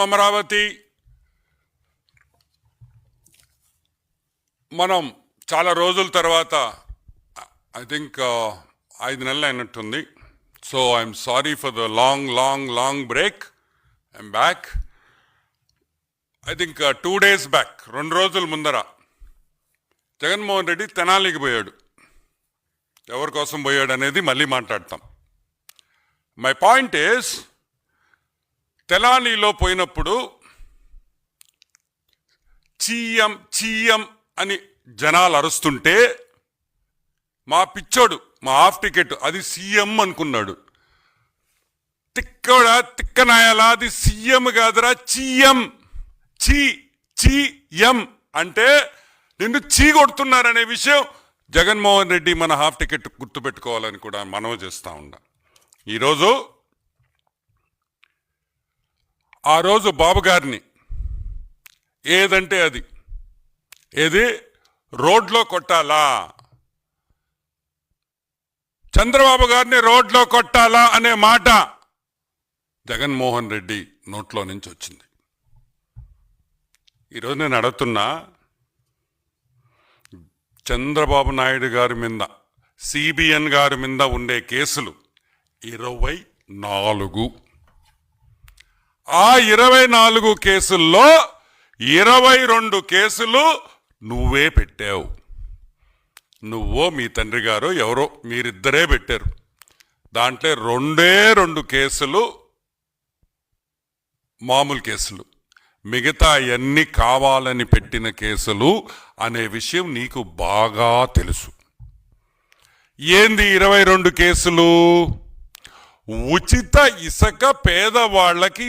అమరావతి మనం చాలా రోజుల తర్వాత ఐ థింక్ 5 నెలలు అయినట్టుంది. So I'm sorry for the long break. I'm back. I think 2 days back, 2 రోజుల ముందర జగన్మోహన్ రెడ్డి తెనాలికి పోయాడు. ఎవరి కోసం పోయాడు అనేది మళ్ళీ మాట్లాడతాం. మై పాయింట్ ఈస్, తెనాలిలో పోయినప్పుడు చీఎం అని జనాలు అరుస్తుంటే మా పిచ్చోడు, మా హాఫ్ టికెట్ అది సీఎం అనుకున్నాడు. తిక్కనాయాలా, అది సీఎం కాదురా, చీఎం అంటే నిన్ను చీ కొడుతున్నారనే విషయం జగన్మోహన్ రెడ్డి మన హాఫ్ టికెట్ గుర్తుపెట్టుకోవాలని కూడా మనవి చేస్తూ ఉన్నా. ఈరోజు ఆ రోజు బాబు గారిని ఏదంటే అది రోడ్లో కొట్టాలా, చంద్రబాబు గారిని రోడ్లో కొట్టాలా అనే మాట జగన్మోహన్ రెడ్డి నోట్లో నుంచి వచ్చింది. ఈరోజు నేను అడుగుతున్నా, చంద్రబాబు నాయుడు గారి మీద, సిబిఎన్ గారి మీద ఉండే కేసులు 24. ఆ 24 కేసుల్లో 22 కేసులు నువ్వే పెట్టావు. నువ్వో మీ తండ్రి గారు ఎవరో మీరిద్దరే పెట్టారు. దాంట్లో 2 కేసులు మామూలు కేసులు, మిగతా అన్నీ కావాలని పెట్టిన కేసులు అనే విషయం నీకు బాగా తెలుసు. ఏంది 22 కేసులు? ఉచిత ఇసుక పేదవాళ్ళకి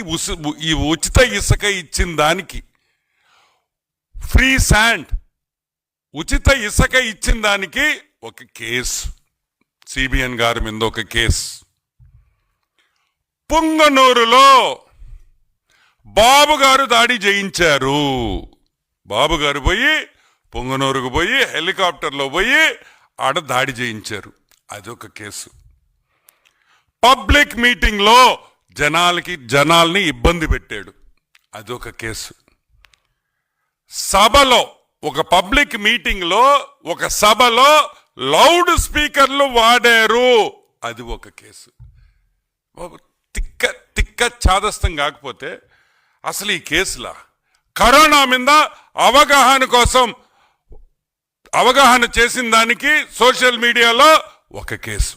ఈ ఉచిత ఇసుక ఇచ్చిన దానికి, ఫ్రీ శాండ్ ఉచిత ఇసుక ఇచ్చిన దానికి ఒక కేసు, సిబిఎన్ గారి మీద ఒక కేసు. పుంగనూరులో బాబు గారు దాడి చేయించారు. బాబు గారు పోయి పుంగనూరుకు పోయి హెలికాప్టర్లో పోయి ఆడ దాడి చేయించారు, అదొక కేసు. పబ్లిక్ మీటింగ్ లో జనాల్ని ఇబ్బంది పెట్టాడు, అదొక కేసు. సభలో, ఒక పబ్లిక్ మీటింగ్ లో, ఒక సభలో లౌడ్ స్పీకర్లు వాడారు, అది ఒక కేసు. తిక్క చాదస్తం కాకపోతే అసలు ఈ కేసులా? కరోనా మీద అవగాహన చేసిన దానికి సోషల్ మీడియాలో ఒక కేసు.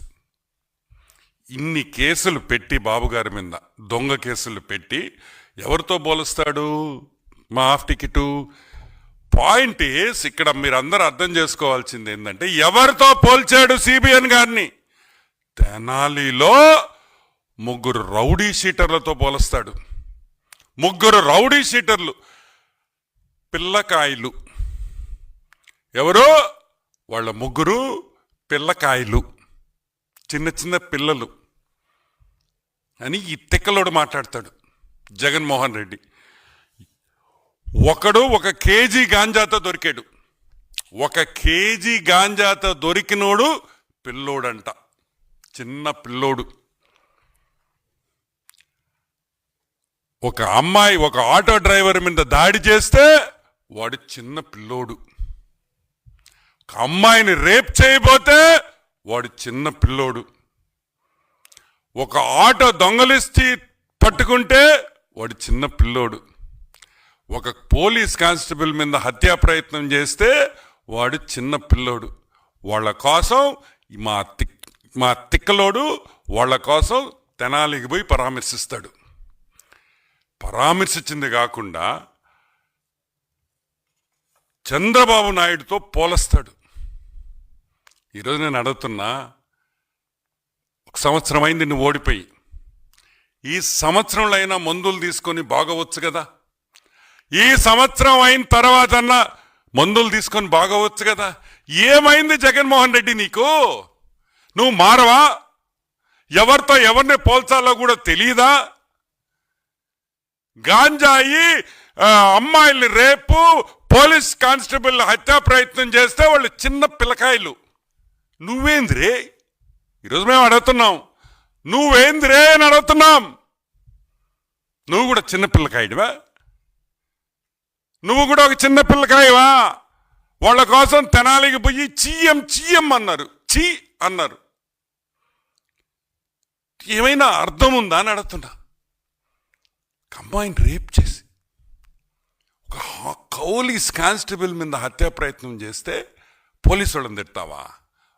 ఇన్ని కేసులు పెట్టి బాబు గారి మీద, దొంగ కేసులు పెట్టి ఎవరితో పోలుస్తాడు మా హాఫ్ టికెట్? పాయింట్ ఈస్, ఇక్కడ మీరందరూ అర్థం చేసుకోవాల్సింది ఏంటంటే, ఎవరితో పోల్చాడు సిబిఎన్ గారిని? తెనాలిలో 3 రౌడీ షీటర్లతో పోలుస్తాడు. 3 రౌడీ షీటర్లు, పిల్లకాయలు. ఎవరో వాళ్ళ 3 పిల్లకాయలు, చిన్న పిల్లలు అని ఈ తిక్కలోడు మాట్లాడతాడు జగన్మోహన్ రెడ్డి. ఒకడు 1 కేజీ గాంజాతో దొరికాడు. 1 కేజీ గాంజాతో దొరికినోడు పిల్లోడంట, చిన్న పిల్లోడు. ఒక అమ్మాయి, ఒక ఆటో డ్రైవర్ మీద దాడి చేస్తే వాడు చిన్న పిల్లోడు. ఒక అమ్మాయిని రేప్ చేయబోతే వాడు చిన్న పిల్లోడు. ఒక ఆటో దొంగలిస్తే పట్టుకుంటే వాడు చిన్న పిల్లోడు. ఒక పోలీస్ కానిస్టేబుల్ మీద హత్యా ప్రయత్నం చేస్తే వాడు చిన్న పిల్లోడు. వాళ్ళ కోసం మా తిక్కలోడు వాళ్ళ కోసం తెనాలికి పోయి పరామర్శిస్తాడు. పరామర్శించింది కాకుండా చంద్రబాబు నాయుడుతో పోలుస్తాడు. ఈరోజు నేను అడుగుతున్నా, 1 సంవత్సరం అయింది నువ్వు ఓడిపోయి. ఈ సంవత్సరంలో అయినా మందులు తీసుకొని బాగవచ్చు కదా? ఈ సంవత్సరం అయిన తర్వాత అన్నా మందులు తీసుకొని బాగవచ్చు కదా? ఏమైంది జగన్మోహన్ రెడ్డి నీకు? నువ్వు మారవా? ఎవరితో ఎవరిని పోల్చాలో కూడా తెలియదా? గాంజాయి, అమ్మాయిల్ని రేపు, పోలీస్ కానిస్టేబుల్ హత్యా ప్రయత్నం చేస్తే వాళ్ళు చిన్న పిల్లకాయలు. నువ్వేంద్రే? ఈరోజు మేము అడుగుతున్నాం, నువ్వేంద్రే అని అడుగుతున్నాం. నువ్వు కూడా చిన్న పిల్లకాయడివా? నువ్వు కూడా ఒక చిన్న పిల్లకాయవా? వాళ్ళ కోసం తెనాలికి పోయి చీయం అన్నారు, చీ అన్నారు. ఏమైనా అర్థం ఉందా అని అడుగుతున్నా. అమ్మాయిని రేప్ చేసి ఒక పోలీస్ కానిస్టేబుల్ మీద హత్యా ప్రయత్నం చేస్తే పోలీసు వాళ్ళని తిడతావా?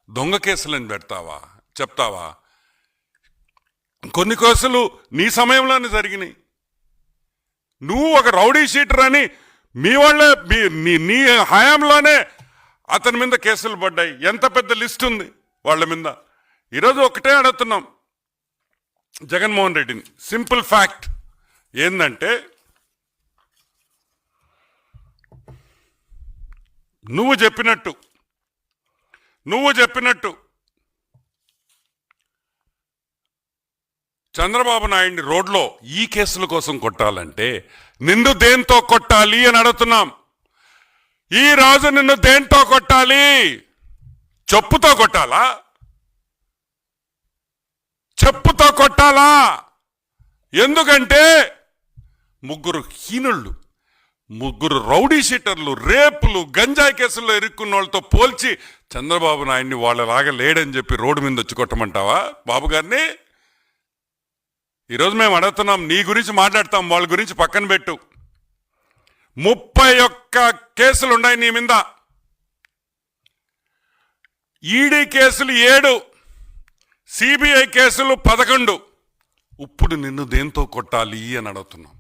దొంగ కేసులను పెడతావా? చెప్తావా? కొన్ని కేసులు నీ సమయంలోనే జరిగినాయి. నువ్వు ఒక రౌడీ షీటర్ అని మీ వాళ్ళే నీ హయాంలోనే అతని మీద కేసులు పడ్డాయి. ఎంత పెద్ద లిస్ట్ ఉంది వాళ్ళ మీద. ఈరోజు ఒకటే అడుగుతున్నాం జగన్మోహన్ రెడ్డిని. సింపుల్ ఫ్యాక్ట్ ఏందంటే, నువ్వు చెప్పినట్టు చంద్రబాబు నాయుడిని రోడ్లో ఈ కేసుల కోసం కొట్టాలంటే నిన్ను దేంతో కొట్టాలి అని అడుగుతున్నాం. ఈ రోజు నిన్ను దేంతో కొట్టాలి? చెప్పుతో కొట్టాలా? చెప్పుతో కొట్టాలా? ఎందుకంటే ముగ్గురు హీనుళ్ళు, ముగ్గురు రౌడీ షీటర్లు, రేపులు, గంజాయి కేసుల్లో ఇరుక్కున్న వాళ్ళతో పోల్చి చంద్రబాబు నాయుడిని వాళ్ళలాగా లేడని చెప్పి రోడ్డు మీద వచ్చి కొట్టమంటావా బాబు గారిని? ఈరోజు మేము అడుగుతున్నాం, నీ గురించి మాట్లాడతాం, వాళ్ళ గురించి పక్కన పెట్టు. 31 కేసులు ఉన్నాయి నీ మీద. ఈడీ కేసులు 7, సిబిఐ కేసులు 11. ఇప్పుడు నిన్ను దేంతో కొట్టాలి అని అడుగుతున్నాం.